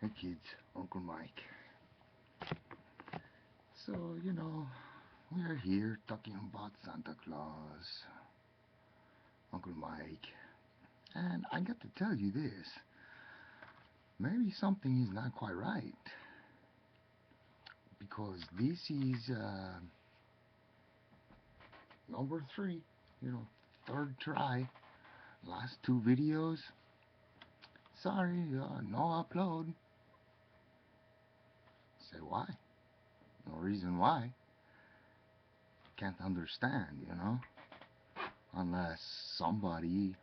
Hey kids, Uncle Mike. So, we are here talking about Santa Claus, Uncle Mike. And I got to tell you this. Maybe something is not quite right. Because this is number 3, third try. Last 2 videos. Sorry, no upload. Say why? No reason why. Can't understand. Unless somebody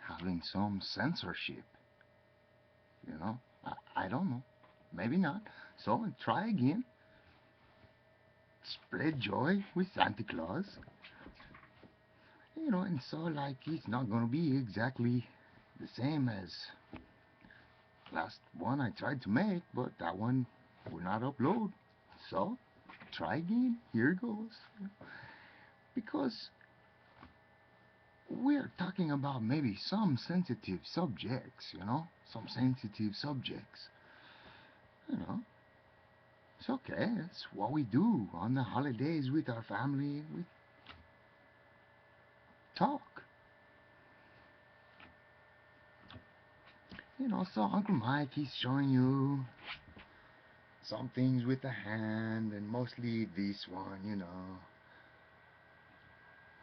having some censorship. I don't know. Maybe not. So try again. Spread joy with Santa Claus. And so like it's not gonna be exactly the same as last one I tried to make, but that one will not upload. So try again. Here goes. Because we're talking about maybe some sensitive subjects. Some sensitive subjects. You know, it's okay. It's what we do on the holidays with our family. We talk. So Uncle Mike, he's showing you some things with the hand, and mostly this one.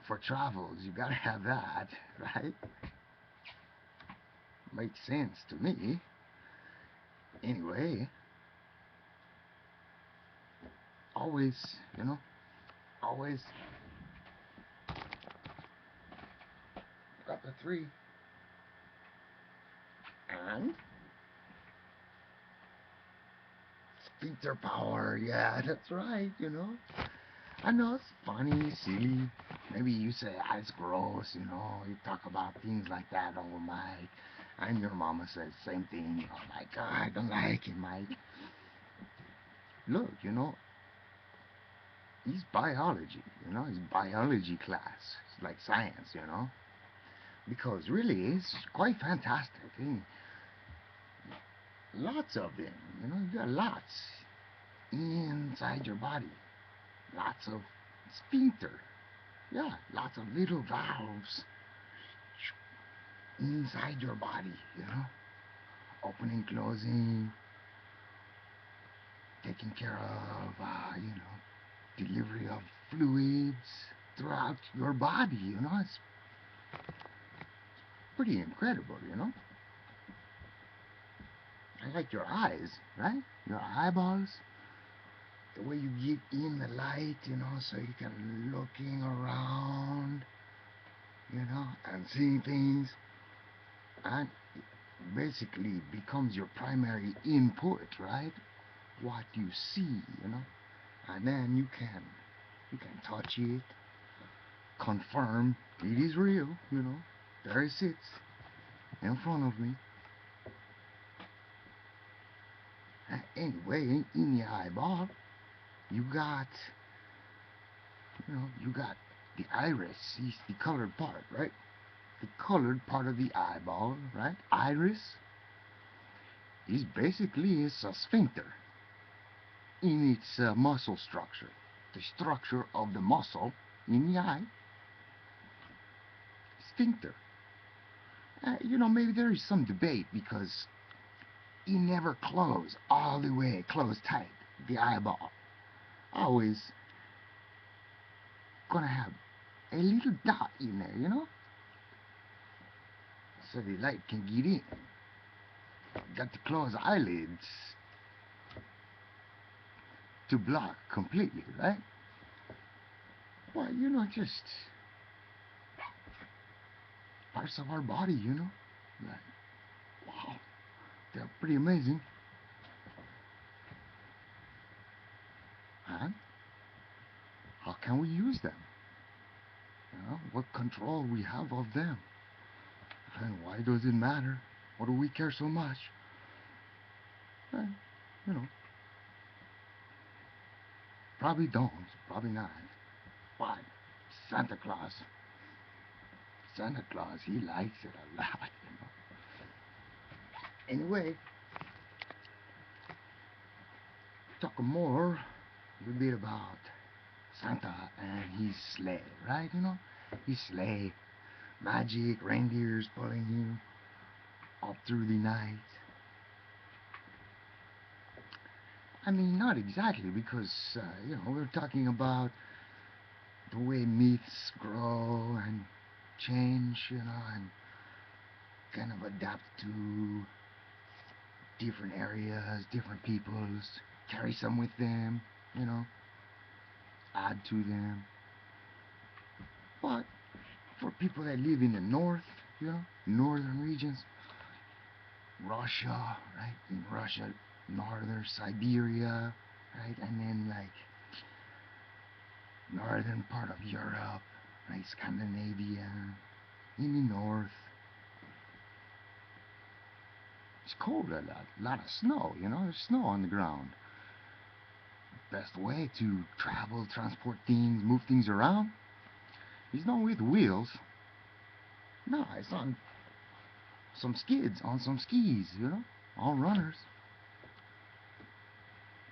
For travels, you gotta have that, right? Makes sense to me. Anyway, always got the 3. And sphincter power, yeah, that's right. I know it's funny, silly. Maybe you say, it's gross. You talk about things like that, oh Mike. And your mama says the same thing. Like, I don't like it, Mike. Look, it's biology. It's biology class. It's like science. Because really, it's quite fantastic. Lots of them. You got lots inside your body. Lots of sphincter. Yeah, lots of little valves inside your body. Opening, closing, taking care of, delivery of fluids throughout your body. It's pretty incredible. I like your eyes, right? Your eyeballs, the way you get in the light, so you can looking around, and seeing things, and it basically becomes your primary input, right? What you see, and then you can touch it, confirm it is real. There it sits in front of me. Anyway, in the eyeball, you got, you got the iris is the colored part, right? The colored part of the eyeball, right? Iris is basically a sphincter in its muscle structure. The structure of the muscle in the eye, sphincter. Maybe there is some debate because it never close all the way, close tight. The eyeball always gonna have a little dot in there, so the light can get in. Got to close eyelids to block completely, right? Well, just parts of our body. Like, wow, they're pretty amazing. And how can we use them? What control we have of them? And why does it matter? Why do we care so much? And, you know, probably don't. Probably not. But Santa Claus, Santa Claus, he likes it a lot. Anyway, talk more a little bit about Santa and his sleigh, right? His sleigh, magic reindeers pulling you up through the night. I mean, not exactly, because we're talking about the way myths grow and change, and kind of adapt to different areas, different peoples, carry some with them, you know, add to them. But for people that live in the north, northern regions, Russia, right? In Russia, northern Siberia, right? And then like northern part of Europe, right? Scandinavia, in the north. It's cold a lot of snow, there's snow on the ground. Best way to travel, transport things, move things around is not with wheels. No, it's on some skids, on some skis, all runners.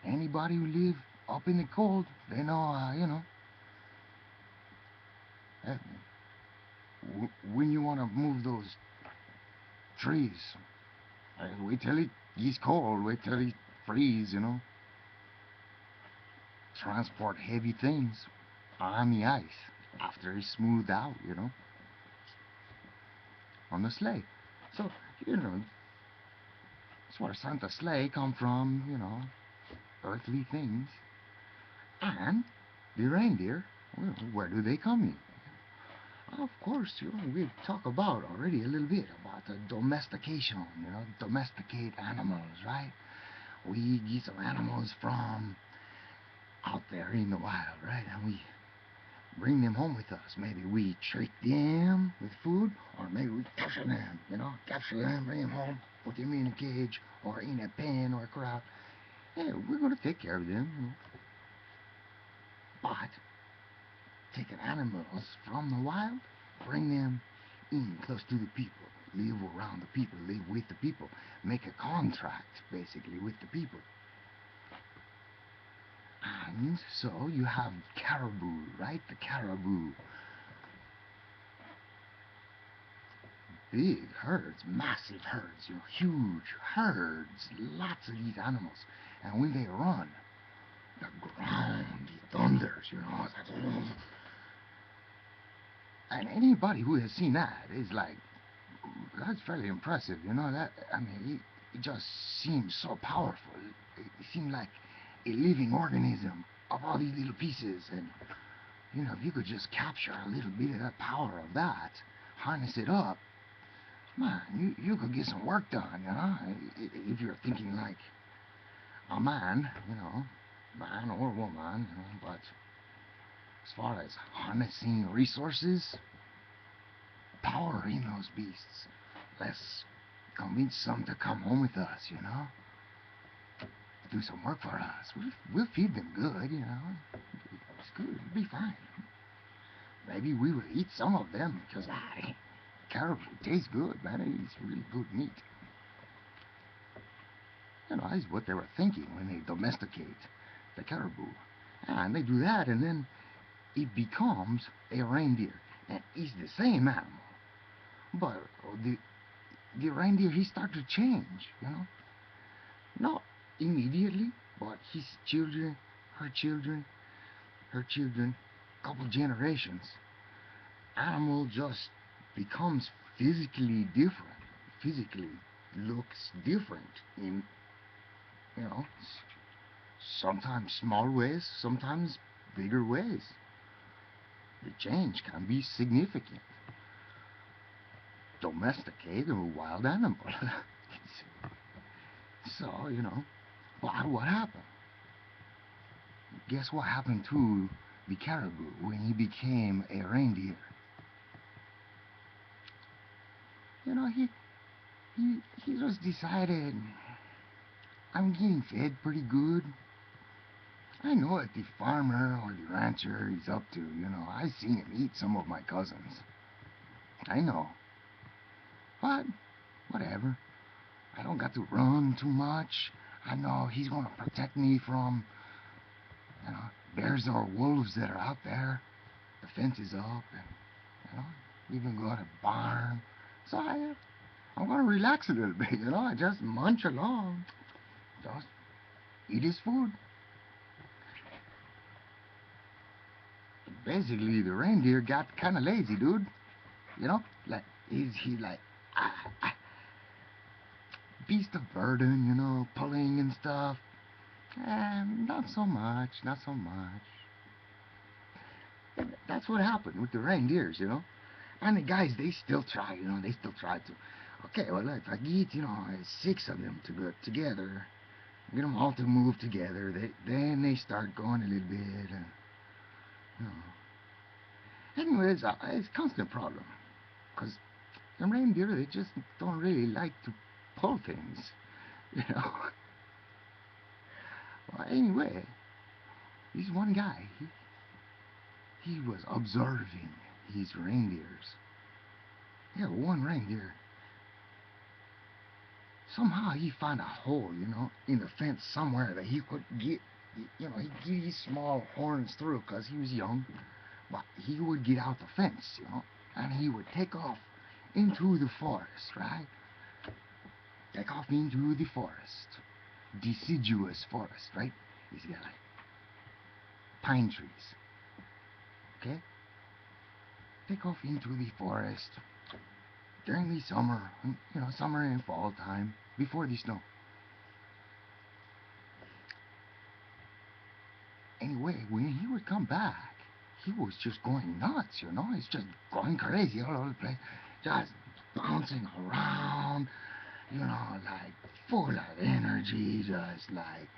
Anybody who live up in the cold, they know, uh, when you want to move those trees, wait till it gets cold, wait till it freeze, transport heavy things on the ice after it's smoothed out, on the sleigh. So, that's where Santa's sleigh come from, earthly things. And the reindeer, well, where do they come in? Of course, we've talked about already a little bit about the domestication, domesticate animals, right? We get some animals from out there in the wild, right? And we bring them home with us. Maybe we treat them with food, or maybe we capture them, capture them, bring them home, put them in a cage, or in a pen, or a corral. Yeah, we're going to take care of them, But taking animals from the wild, bring them in close to the people, live around the people, live with the people, make a contract basically with the people. And so you have caribou, right? The caribou. Big herds, massive herds, huge herds, lots of these animals. And when they run, the ground thunders, and anybody who has seen that is like, that's fairly impressive, it just seems so powerful. It seems like a living organism of all these little pieces, and if you could just capture a little bit of that power of that, harness it up, man, you could get some work done, if you're thinking like a man, man or woman, but as far as harnessing resources, powering those beasts, let's convince them to come home with us, do some work for us. We'll feed them good, it's good, it'll be fine. Maybe we will eat some of them, because caribou tastes good, man. It's really good meat. That's what they were thinking when they domesticate the caribou. And they do that, and then it becomes a reindeer. And it's the same animal. But the reindeer, he started to change, Not immediately, but his children, her children, couple generations. Animal just becomes physically different. Physically looks different in, sometimes small ways, sometimes bigger ways. The change can be significant. Domesticate a wild animal. So, but what happened? Guess what happened to the caribou when he became a reindeer? He just decided, I'm getting fed pretty good. I know what the farmer or the rancher is up to, I seen him eat some of my cousins. I know. But, whatever. I don't got to run too much. I know he's gonna protect me from, you know, bears or wolves that are out there. The fence is up, and you know, even got a barn. So I'm gonna relax a little bit. You know, I just munch along, just eat his food. Basically, the reindeer got kind of lazy, dude. You know, like he like ah, beast of burden, you know, pulling and stuff. Not so much, not so much. That's what happened with the reindeers, you know. And the guys, they still try, you know, they still try to. Okay, well, if I get, you know, 6 of them to go together, get them all to move together, then they start going a little bit, and you know. Anyways, it's a constant problem, because the reindeer, they just don't really like to pull things, you know. Well, anyway, this one guy, he was observing his reindeers. Yeah, one reindeer, somehow he found a hole, you know, in the fence somewhere that he could get, you know, he'd get his small horns through because he was young, but he would get out the fence, you know, and he would take off into the forest, right? Take off into the forest. Deciduous forest, right? He's got like pine trees, okay? Take off into the forest during the summer, you know, summer and fall time, before the snow. Anyway, when he would come back, he was just going nuts, you know? He's just going crazy all over the place, just bouncing around, you know, like full of energy, just like,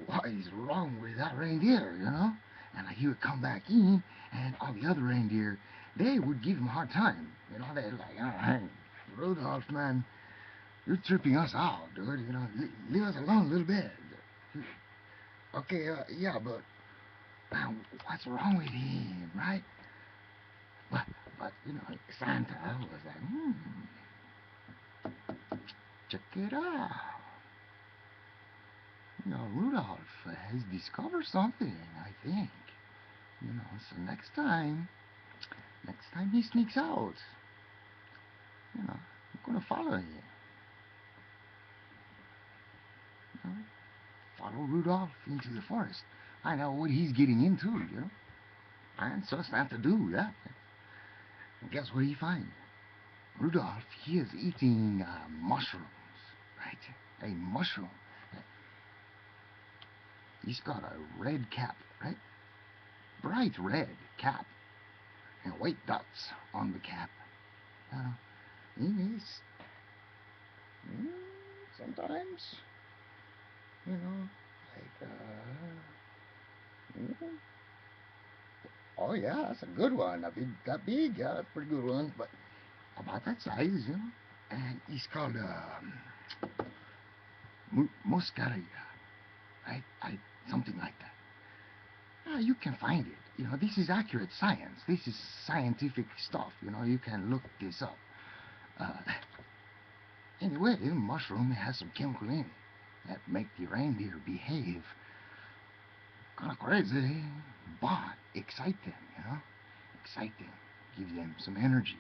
what is wrong with that reindeer, you know? And like, he would come back in, and all the other reindeer, they would give him a hard time. You know, they're like, oh, hey, Rudolph, man, you're tripping us out, dude. You know, leave us alone a little bit. Okay, yeah, but man, what's wrong with him, right? But you know, Santa was like, check it out. You know, Rudolph has discovered something, I think. You know, so next time he sneaks out, you know, I'm gonna follow him. You know, follow Rudolph into the forest. I know what he's getting into, you know. And so Santa do that. And guess what he finds? Rudolph, he is eating mushrooms, right? A mushroom. He's got a red cap, right? Bright red cap and white dots on the cap. He's sometimes, you know, like, oh yeah, that's a good one. That big, yeah, that's a pretty good one, but about that size, you know. And he's called muscaria, right? Something like that. You can find it. You know, this is accurate science. This is scientific stuff. You know, you can look this up. Uh, anyway, the mushroom has some chemical in it that make the reindeer behave kind of crazy, but excite them. You know, excite them, give them some energy,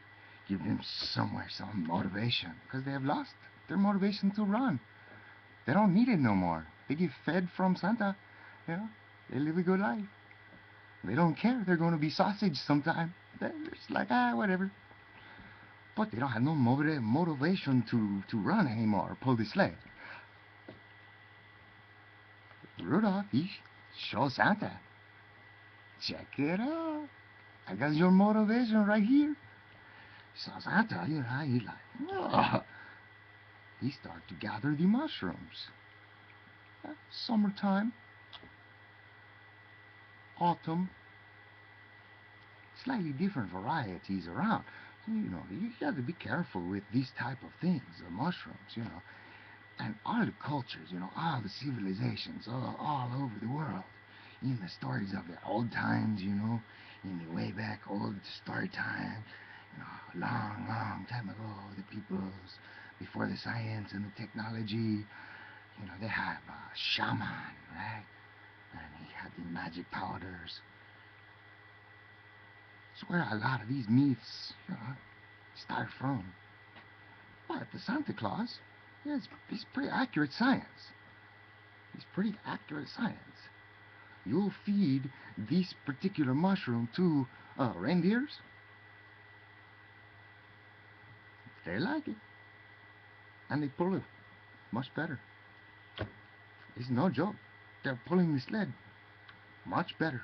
give them some motivation, because they have lost their motivation to run. They don't need it no more. They get fed from Santa. You know, they live a good life. They don't care. They're going to be sausage sometime. They're just like, whatever. But they don't have no motivation to run anymore or pull the sleigh. Rudolph, he shows Santa. Check it out. I got your motivation right here. So Santa, you know, he's like, oh. He starts to gather the mushrooms. Summertime, autumn, slightly different varieties around. So, you know, you got to be careful with these type of things, the mushrooms, you know. And all the cultures, you know, all the civilizations all over the world, in the stories of the old times, you know, in the way back old story time, you know, long time ago, the peoples before the science and the technology, you know, they have a shaman, right? And he had the magic powders. That's where a lot of these myths, you know, start from. But the Santa Claus, yeah, he's pretty accurate science. He's pretty accurate science. You'll feed this particular mushroom to reindeers. They like it. And they pull it much better. It's no joke. They're pulling the sled much better.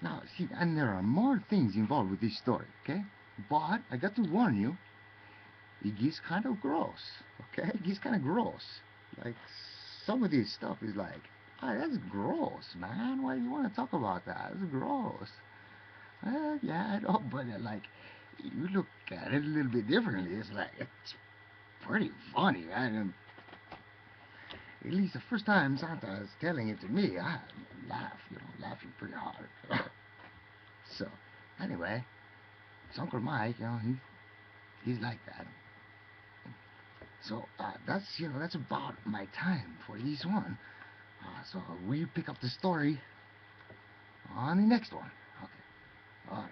Now, see, and there are more things involved with this story, okay? But I got to warn you, it gets kind of gross, okay? It gets kind of gross. Like, some of this stuff is like, oh, that's gross, man. Why do you want to talk about that? It's gross. Yeah, I know, but like, you look at it a little bit differently. It's like, it's pretty funny, right? And at least the first time Santa is telling it to me, I laugh, you know, laughing pretty hard. So, anyway, it's Uncle Mike, you know, he's like that. So, that's, you know, that's about my time for this one. So we'll pick up the story on the next one. Okay. All right.